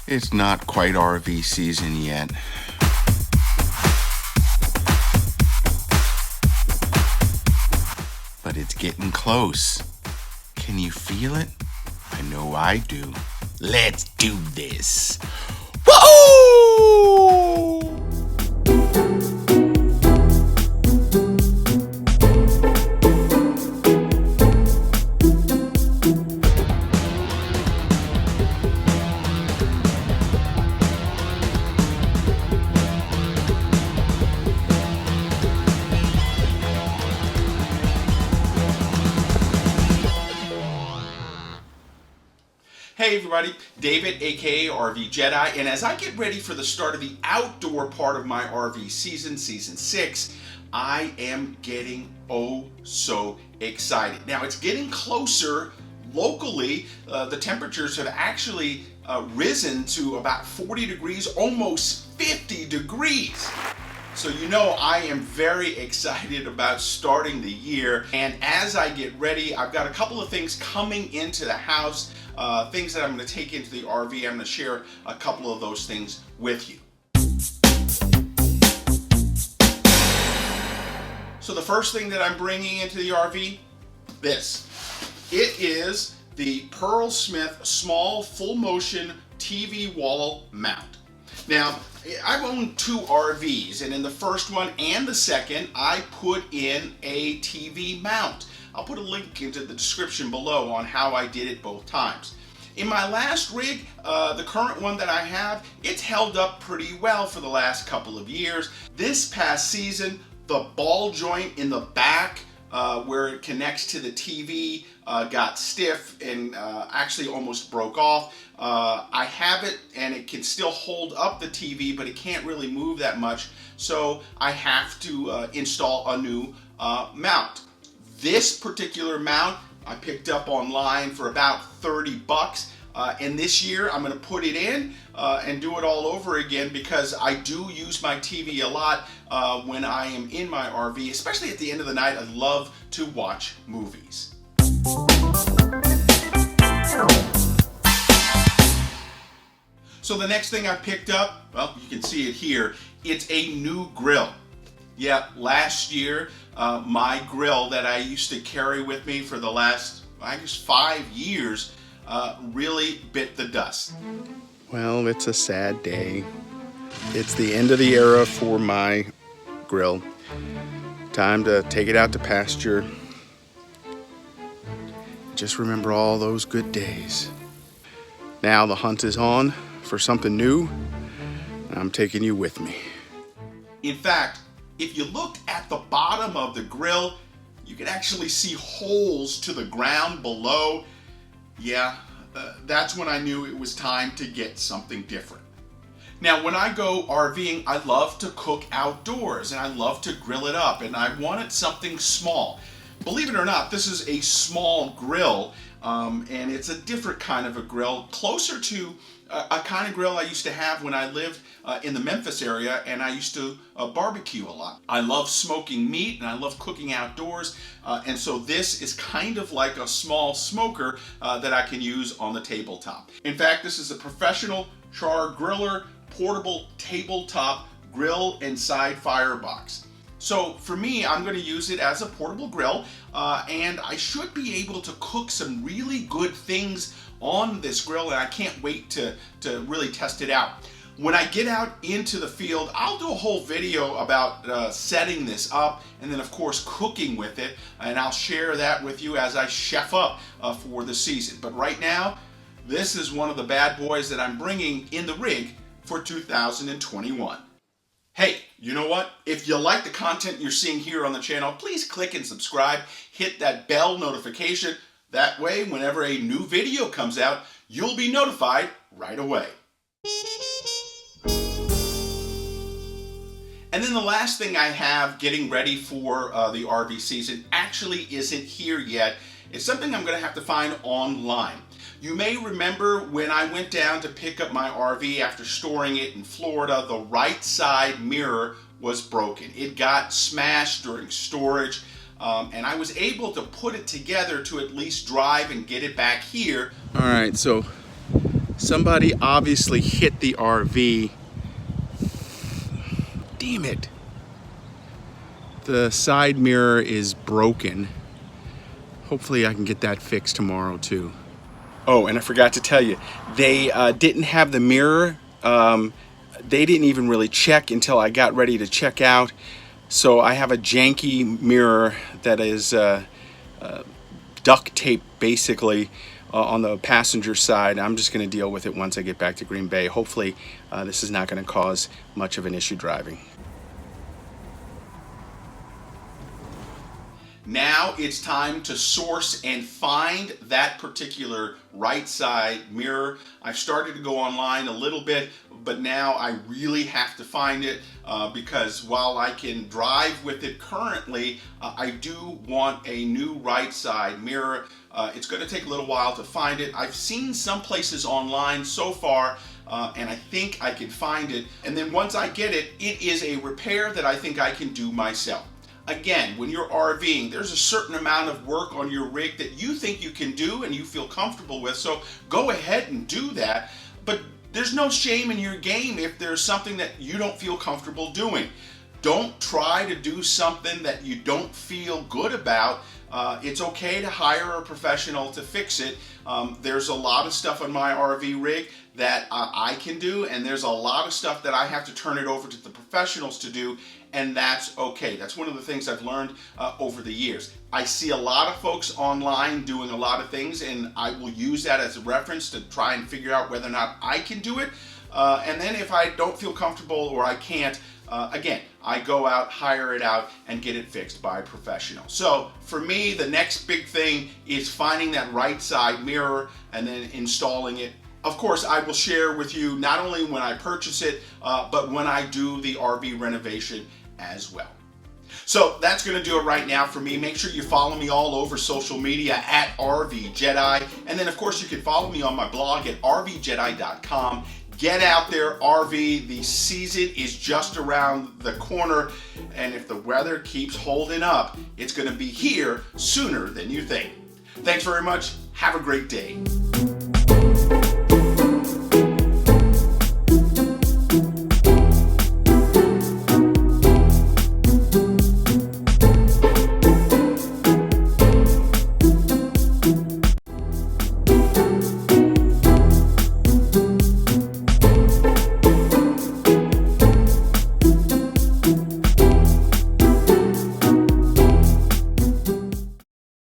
It's not quite RV season yet. But it's getting close. Can you feel it? I know I do. Let's do this. Woo! Hey everybody, David aka RV Jedeye, and as I get ready for the start of the outdoor part of my RV season, season 6, I am getting oh so excited. Now it's getting closer locally. The temperatures have actually risen to about 40 degrees, almost 50 degrees. So you know I am very excited about starting the year, and as I get ready, I've got a couple of things coming into the house, things that I'm going to take into the RV. I'm going to share a couple of those things with you. So the first thing that I'm bringing into the RV, this. It is the Pearl Smith small full motion TV wall mount. Now, I've owned 2 RVs, and in the first one and the second, I put in a TV mount. I'll put a link into the description below on how I did it both times. In my last rig, the current one that I have, it's held up pretty well for the last couple of years. This past season, the ball joint in the back where it connects to the TV got stiff and actually almost broke off. I have it and it can still hold up the TV, but it can't really move that much, so I have to install a new mount. This particular mount I picked up online for about 30 bucks. And this year I'm going to put it in and do it all over again, because I do use my TV a lot when I am in my RV, especially at the end of the night. I love to watch movies. So the next thing I picked up, well, you can see it here, it's a new grill. Yeah, last year my grill that I used to carry with me for the last, I guess, 5 years really bit the dust. Well, it's a sad day. It's the end of the era for my grill. Time to take it out to pasture. Just remember all those good days. Now the hunt is on for something new. I'm taking you with me. In fact, if you look at the bottom of the grill, you can actually see holes to the ground below. Yeah, that's when I knew it was time to get something different. Now, when I go RVing, I love to cook outdoors and I love to grill it up, and I wanted something small. Believe it or not, this is a small grill, and it's a different kind of a grill, closer to a kind of grill I used to have when I lived in the Memphis area, and I used to barbecue a lot. I love smoking meat and I love cooking outdoors, and so this is kind of like a small smoker that I can use on the tabletop. In fact, this is a professional char griller portable tabletop grill and side firebox. So for me, I'm going to use it as a portable grill, and I should be able to cook some really good things on this grill, and I can't wait to really test it out. When I get out into the field, I'll do a whole video about setting this up, and then of course cooking with it, and I'll share that with you as I chef up for the season. But right now, this is one of the bad boys that I'm bringing in the rig for 2021. Hey, you know what? If you like the content you're seeing here on the channel, please click and subscribe. Hit that bell notification. That way, whenever a new video comes out, you'll be notified right away. And then the last thing I have getting ready for the RV season actually isn't here yet. It's something I'm going to have to find online. You may remember when I went down to pick up my RV after storing it in Florida, the right side mirror was broken. It got smashed during storage, and I was able to put it together to at least drive and get it back here. All right, so Somebody obviously hit the RV. Damn it. The side mirror is broken. Hopefully I can get that fixed tomorrow too. Oh, and I forgot to tell you, they didn't have the mirror. They didn't even really check until I got ready to check out. So I have a janky mirror that is duct tape basically on the passenger side. I'm just going to deal with it once I get back to Green Bay. Hopefully this is not going to cause much of an issue driving. Now it's time to source and find that particular right side mirror. I've started to go online a little bit, but now I really have to find it because while I can drive with it currently, I do want a new right side mirror. It's going to take a little while to find it. I've seen some places online so far, and I think I can find it. And then once I get it, it is a repair that I think I can do myself. Again, when you're RVing, there's a certain amount of work on your rig that you think you can do and you feel comfortable with, so go ahead and do that. But there's no shame in your game if there's something that you don't feel comfortable doing. Don't try to do something that you don't feel good about. It's okay to hire a professional to fix it. There's a lot of stuff on my RV rig that I can do, and there's a lot of stuff that I have to turn it over to the professionals to do, and that's okay. That's one of the things I've learned over the years. I see a lot of folks online doing a lot of things, and I will use that as a reference to try and figure out whether or not I can do it. And then if I don't feel comfortable or I can't, again, I go out, hire it out, and get it fixed by a professional. So for me, the next big thing is finding that right side mirror and then installing it. Of course, I will share with you not only when I purchase it, but when I do the RV renovation as well. So that's going to do it right now for me. Make sure you follow me all over social media at RV Jedeye. And then, of course, you can follow me on my blog at rvjedeye.com. Get out there, RV. The season is just around the corner. And if the weather keeps holding up, it's going to be here sooner than you think. Thanks very much. Have a great day.